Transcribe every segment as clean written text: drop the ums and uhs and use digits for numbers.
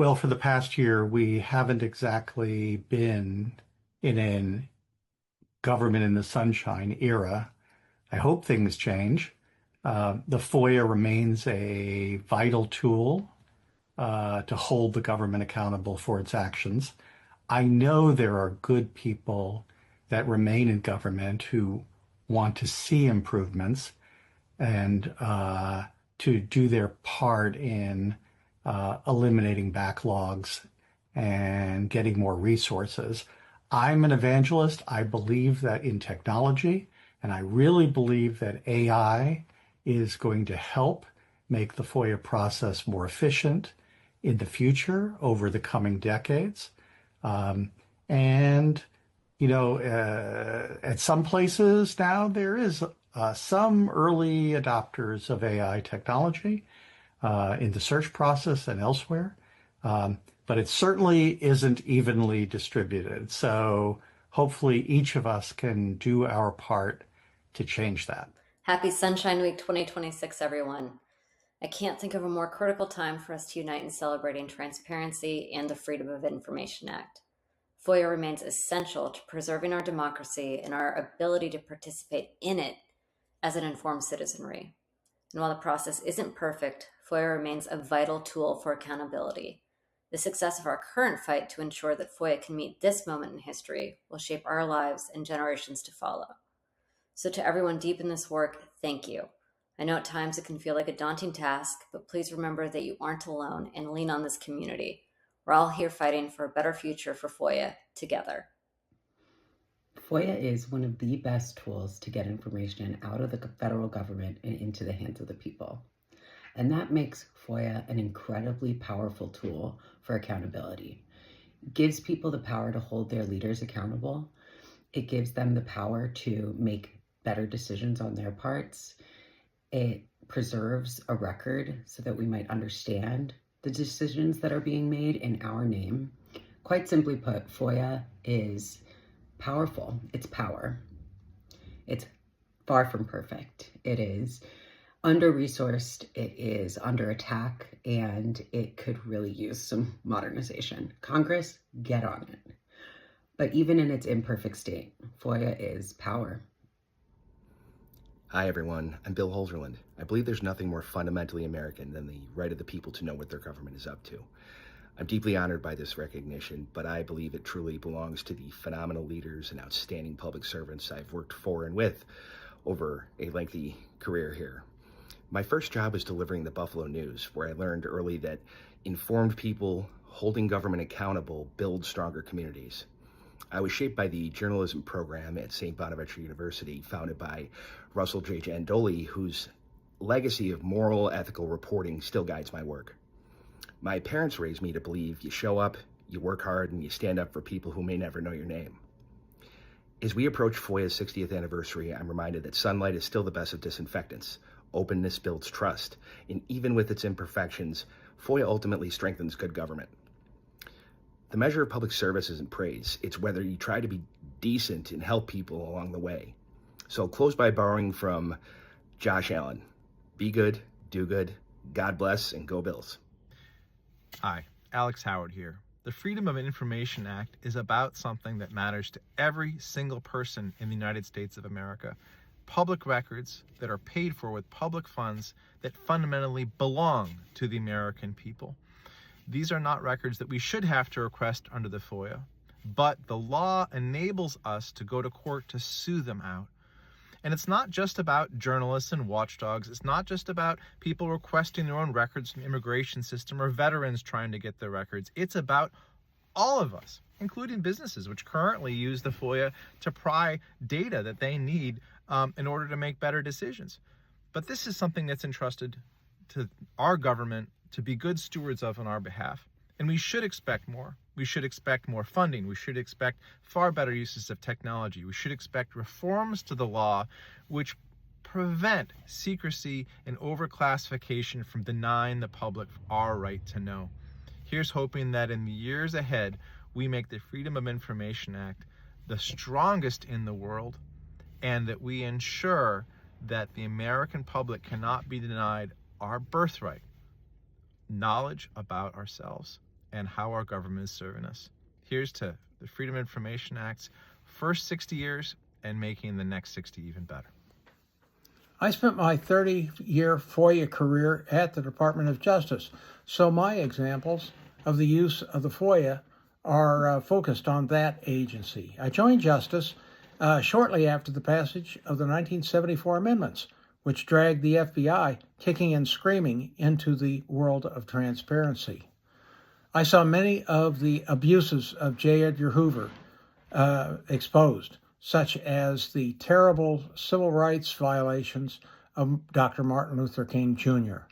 Well, for the past year, we haven't exactly been in a government in the sunshine era. I hope things change. The FOIA remains a vital tool to hold the government accountable for its actions. I know there are good people that remain in government who want to see improvements and to do their part in eliminating backlogs and getting more resources. I'm an evangelist. I believe that in technology, and I really believe that AI is going to help make the FOIA process more efficient in the future over the coming decades. Um, and at some places now there is some early adopters of AI technology in the search process and elsewhere, but it certainly isn't evenly distributed. So hopefully each of us can do our part to change that. Happy Sunshine Week 2026, everyone. I can't think of a more critical time for us to unite in celebrating transparency and the Freedom of Information Act. FOIA remains essential to preserving our democracy and our ability to participate in it as an informed citizenry. And while the process isn't perfect, FOIA remains a vital tool for accountability. The success of our current fight to ensure that FOIA can meet this moment in history will shape our lives and generations to follow. So to everyone deep in this work, thank you. I know at times it can feel like a daunting task, but please remember that you aren't alone and lean on this community. We're all here fighting for a better future for FOIA together. FOIA is one of the best tools to get information out of the federal government and into the hands of the people. And that makes FOIA an incredibly powerful tool for accountability. It gives people the power to hold their leaders accountable. It gives them the power to make better decisions on their parts. It preserves a record so that we might understand the decisions that are being made in our name. Quite simply put, FOIA is powerful. It's power. It's far from perfect. It is under-resourced, it is under attack, and it could really use some modernization. Congress, get on it. But even in its imperfect state, FOIA is power. Hi everyone, I'm Bill Holzerland. I believe there's nothing more fundamentally American than the right of the people to know what their government is up to. I'm deeply honored by this recognition, but I believe it truly belongs to the phenomenal leaders and outstanding public servants I've worked for and with over a lengthy career here. My first job was delivering the Buffalo News, where I learned early that informed people holding government accountable build stronger communities. I was shaped by the journalism program at St. Bonaventure University, founded by Russell J. Jandoli, whose legacy of moral, ethical reporting still guides my work. My parents raised me to believe you show up, you work hard, and you stand up for people who may never know your name. As we approach FOIA's 60th anniversary, I'm reminded that sunlight is still the best of disinfectants. Openness builds trust, and even with its imperfections, FOIA ultimately strengthens good government. The measure of public service isn't praise. It's whether you try to be decent and help people along the way. So I'll close by borrowing from Josh Allen. Be good, do good, God bless, and go Bills. Hi, Alex Howard here. The Freedom of Information Act is about something that matters to every single person in the United States of America. Public records that are paid for with public funds that fundamentally belong to the American people. These are not records that we should have to request under the FOIA, but the law enables us to go to court to sue them out. And it's not just about journalists and watchdogs. It's not just about people requesting their own records from the immigration system or veterans trying to get their records. It's about all of us, including businesses, which currently use the FOIA to pry data that they need in order to make better decisions. But this is something that's entrusted to our government to be good stewards of on our behalf. And we should expect more. We should expect more funding. We should expect far better uses of technology. We should expect reforms to the law which prevent secrecy and overclassification from denying the public our right to know. Here's hoping that in the years ahead, we make the Freedom of Information Act the strongest in the world, and that we ensure that the American public cannot be denied our birthright, knowledge about ourselves and how our government is serving us. Here's to the Freedom of Information Act's first 60 years and making the next 60 even better. I spent my 30-year FOIA career at the Department of Justice, so my examples of the use of the FOIA are focused on that agency. I joined Justice shortly after the passage of the 1974 amendments, which dragged the FBI kicking and screaming into the world of transparency. I saw many of the abuses of J. Edgar Hoover exposed, such as the terrible civil rights violations of Dr. Martin Luther King Jr.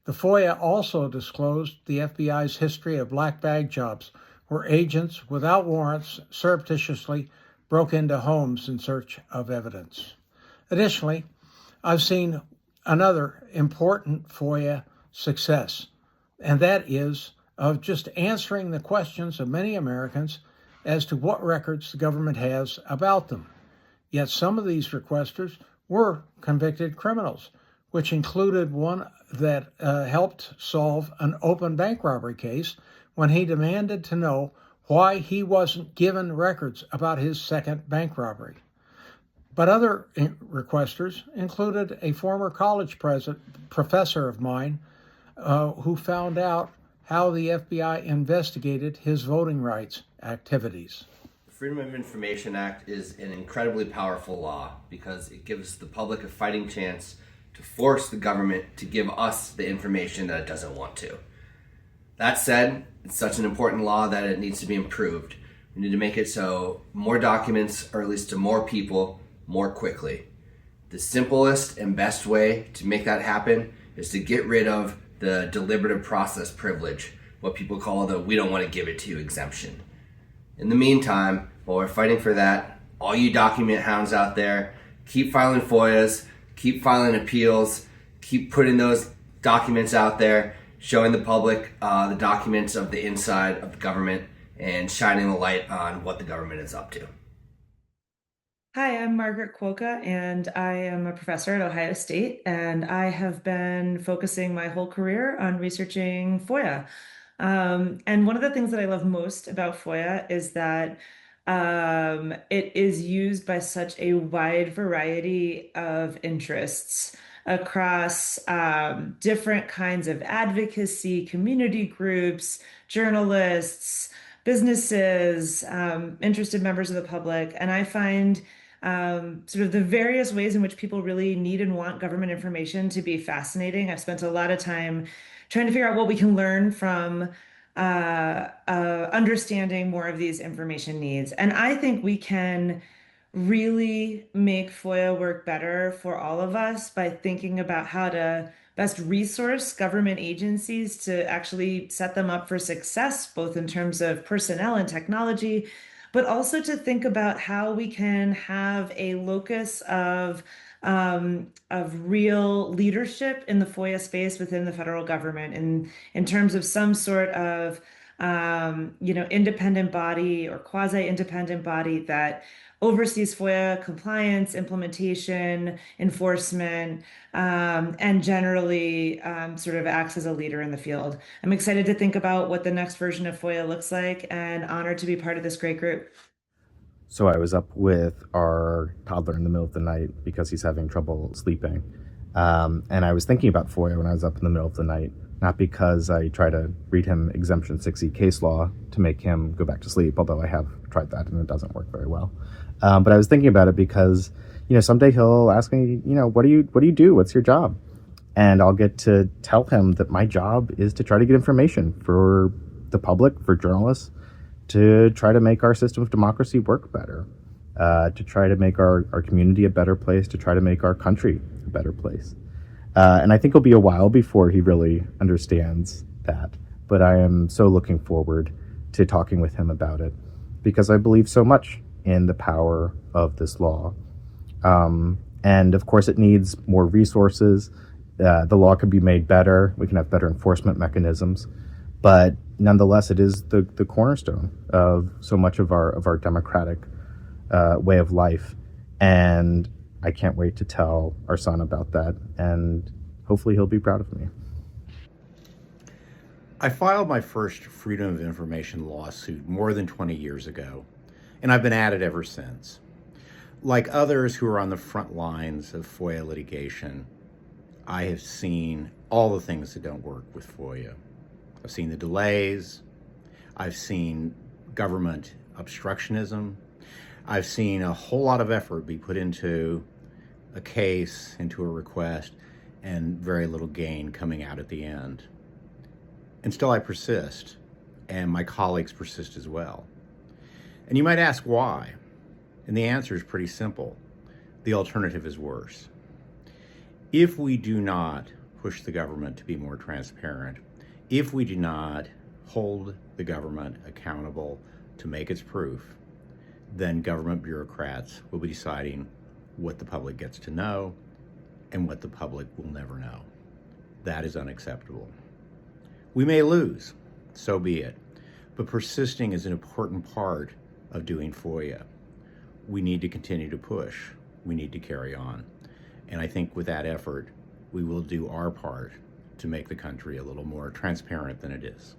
The FOIA also disclosed the FBI's history of black bag jobs, where agents without warrants surreptitiously broke into homes in search of evidence. Additionally, I've seen another important FOIA success, and that is of just answering the questions of many Americans as to what records the government has about them. Yet some of these requesters were convicted criminals, which included one that helped solve an open bank robbery case when he demanded to know why he wasn't given records about his second bank robbery. But other requesters included a former college professor of mine who found out how the FBI investigated his voting rights activities. The Freedom of Information Act is an incredibly powerful law because it gives the public a fighting chance to force the government to give us the information that it doesn't want to. That said, it's such an important law that it needs to be improved. We need to make it so more documents are released to more people more quickly. The simplest and best way to make that happen is to get rid of the deliberative process privilege, what people call the "we don't want to give it to you" exemption. In the meantime, while we're fighting for that, all you document hounds out there, keep filing FOIAs, keep filing appeals, keep putting those documents out there, showing the public the documents of the inside of the government and shining the light on what the government is up to. Hi, I'm Margaret Kwoka, and I am a professor at Ohio State, and I have been focusing my whole career on researching FOIA. And one of the things that I love most about FOIA is that it is used by such a wide variety of interests across different kinds of advocacy, community groups, journalists, businesses, interested members of the public. And I find sort of the various ways in which people really need and want government information to be fascinating. I've spent a lot of time trying to figure out what we can learn from understanding more of these information needs. And I think we can really make FOIA work better for all of us by thinking about how to best resource government agencies to actually set them up for success, both in terms of personnel and technology, but also to think about how we can have a locus of real leadership in the FOIA space within the federal government in terms of some sort of independent body or quasi-independent body that oversees FOIA compliance, implementation, enforcement, and generally sort of acts as a leader in the field. I'm excited to think about what the next version of FOIA looks like and honored to be part of this great group. So I was up with our toddler in the middle of the night because he's having trouble sleeping. And I was thinking about FOIA when I was up in the middle of the night, not because I try to read him Exemption 6E case law to make him go back to sleep, although I have tried that and it doesn't work very well. But I was thinking about it because, someday he'll ask me, what do you do? What's your job? And I'll get to tell him that my job is to try to get information for the public, for journalists, to try to make our system of democracy work better, to try to make our community a better place, to try to make our country a better place. And I think it'll be a while before he really understands that. But I am so looking forward to talking with him about it because I believe so much in the power of this law. And of course, it needs more resources. The law can be made better. We can have better enforcement mechanisms. But nonetheless, it is the cornerstone of so much of our democratic way of life. And I can't wait to tell our son about that. And hopefully he'll be proud of me. I filed my first Freedom of Information lawsuit more than 20 years ago, and I've been at it ever since. Like others who are on the front lines of FOIA litigation, I have seen all the things that don't work with FOIA. I've seen the delays, I've seen government obstructionism, I've seen a whole lot of effort be put into a case, into a request, and very little gain coming out at the end. And still I persist, and my colleagues persist as well. And you might ask why, and the answer is pretty simple. The alternative is worse. If we do not push the government to be more transparent, if we do not hold the government accountable to make its proof, then government bureaucrats will be deciding what the public gets to know and what the public will never know. That is unacceptable. We may lose, so be it, but persisting is an important part of doing FOIA. We need to continue to push. We need to carry on. And I think with that effort, we will do our part to make the country a little more transparent than it is.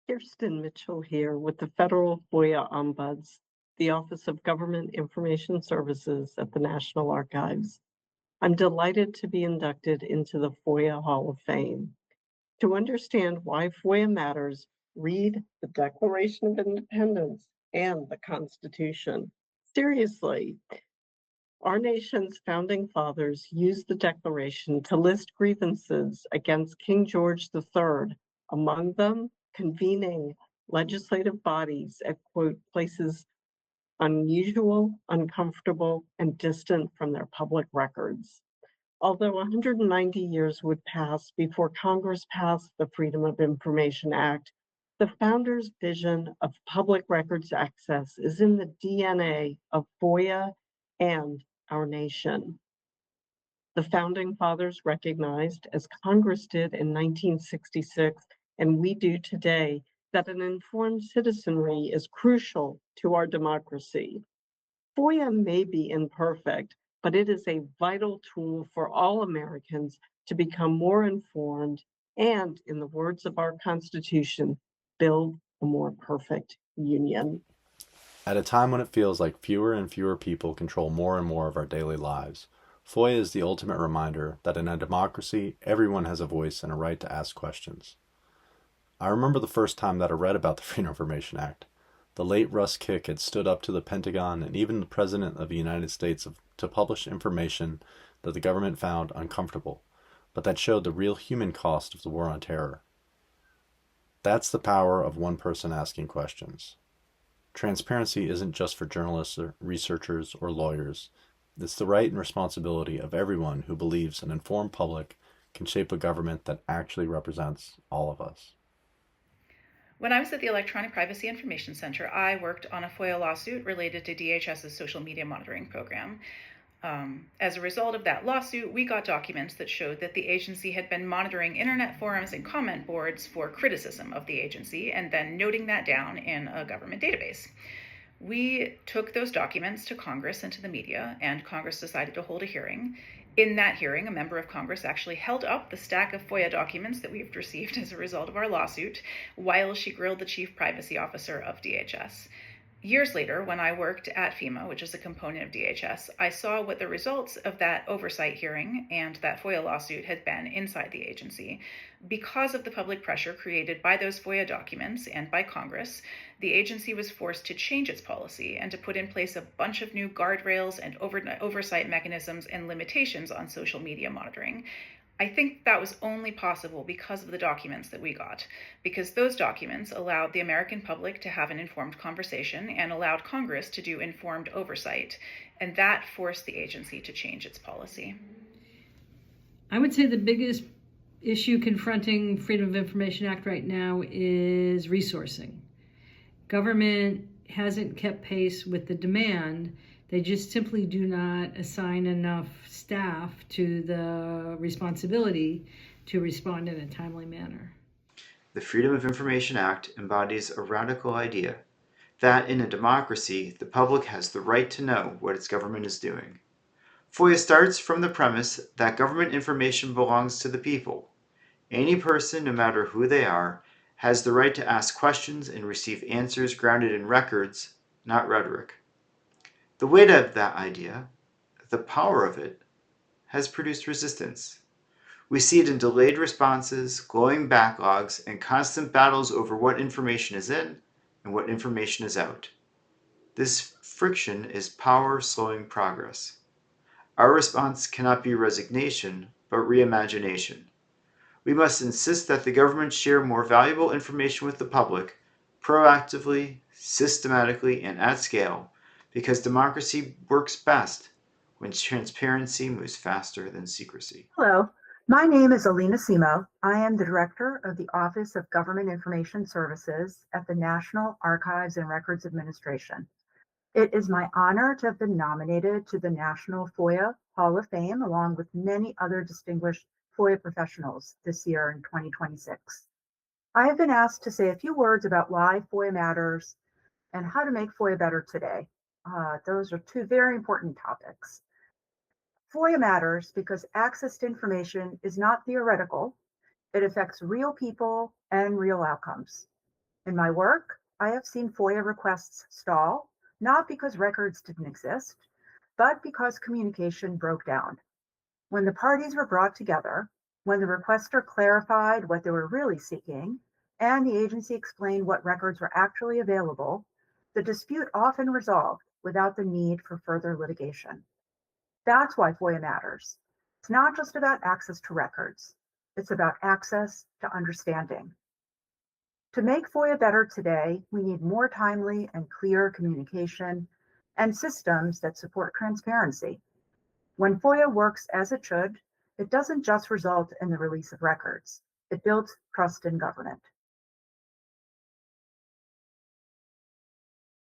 Kirsten Mitchell here with the Federal FOIA Ombuds, the Office of Government Information Services at the National Archives. I'm delighted to be inducted into the FOIA Hall of Fame. To understand why FOIA matters, read the Declaration of Independence and the Constitution. Seriously, our nation's founding fathers used the Declaration to list grievances against King George III, among them convening legislative bodies at, quote, places unusual, uncomfortable, and distant from their public records. Although 190 years would pass before Congress passed the Freedom of Information Act, the founders' vision of public records access is in the DNA of FOIA and our nation. The founding fathers recognized, as Congress did in 1966, and we do today, that an informed citizenry is crucial to our democracy. FOIA may be imperfect, but it is a vital tool for all Americans to become more informed and, in the words of our Constitution, build a more perfect union. At a time when it feels like fewer and fewer people control more and more of our daily lives, FOIA is the ultimate reminder that in a democracy, everyone has a voice and a right to ask questions. I remember the first time that I read about the Freedom of Information Act. The late Russ Kick had stood up to the Pentagon and even the President of the United States to publish information that the government found uncomfortable, but that showed the real human cost of the war on terror. That's the power of one person asking questions. Transparency isn't just for journalists or researchers or lawyers. It's the right and responsibility of everyone who believes an informed public can shape a government that actually represents all of us. When I was at the Electronic Privacy Information Center, I worked on a FOIA lawsuit related to DHS's social media monitoring program. As a result of that lawsuit, we got documents that showed that the agency had been monitoring internet forums and comment boards for criticism of the agency and then noting that down in a government database. We took those documents to Congress and to the media, and Congress decided to hold a hearing. In that hearing, a member of Congress actually held up the stack of FOIA documents that we've received as a result of our lawsuit while she grilled the chief privacy officer of DHS. Years later, when I worked at FEMA, which is a component of DHS, I saw what the results of that oversight hearing and that FOIA lawsuit had been inside the agency. Because of the public pressure created by those FOIA documents and by Congress, the agency was forced to change its policy and to put in place a bunch of new guardrails and oversight mechanisms and limitations on social media monitoring. I think that was only possible because of the documents that we got, because those documents allowed the American public to have an informed conversation and allowed Congress to do informed oversight, and that forced the agency to change its policy. I would say the biggest issue confronting Freedom of Information Act right now is resourcing. Government hasn't kept pace with the demand. They just simply do not assign enough staff to the responsibility to respond in a timely manner. The Freedom of Information Act embodies a radical idea that in a democracy, the public has the right to know what its government is doing. FOIA starts from the premise that government information belongs to the people, Any person, no matter who they are, has the right to ask questions and receive answers grounded in records, not rhetoric. The weight of that idea, the power of it, has produced resistance. We see it in delayed responses, glowing backlogs, and constant battles over what information is in and what information is out. This friction is power slowing progress. Our response cannot be resignation, but reimagination. We must insist that the government share more valuable information with the public, proactively, systematically, and at scale, because democracy works best when transparency moves faster than secrecy. Hello, my name is Alina Simo. I am the Director of the Office of Government Information Services at the National Archives and Records Administration. It is my honor to have been nominated to the National FOIA Hall of Fame, along with many other distinguished FOIA professionals this year in 2026. I have been asked to say a few words about why FOIA matters and how to make FOIA better today. Those are two very important topics. FOIA matters because access to information is not theoretical. It affects real people and real outcomes. In my work, I have seen FOIA requests stall, not because records didn't exist, but because communication broke down. When the parties were brought together, when the requester clarified what they were really seeking, and the agency explained what records were actually available, the dispute often resolved without the need for further litigation. That's why FOIA matters. It's not just about access to records. It's about access to understanding. To make FOIA better today, we need more timely and clear communication and systems that support transparency. When FOIA works as it should, it doesn't just result in the release of records. It builds trust in government.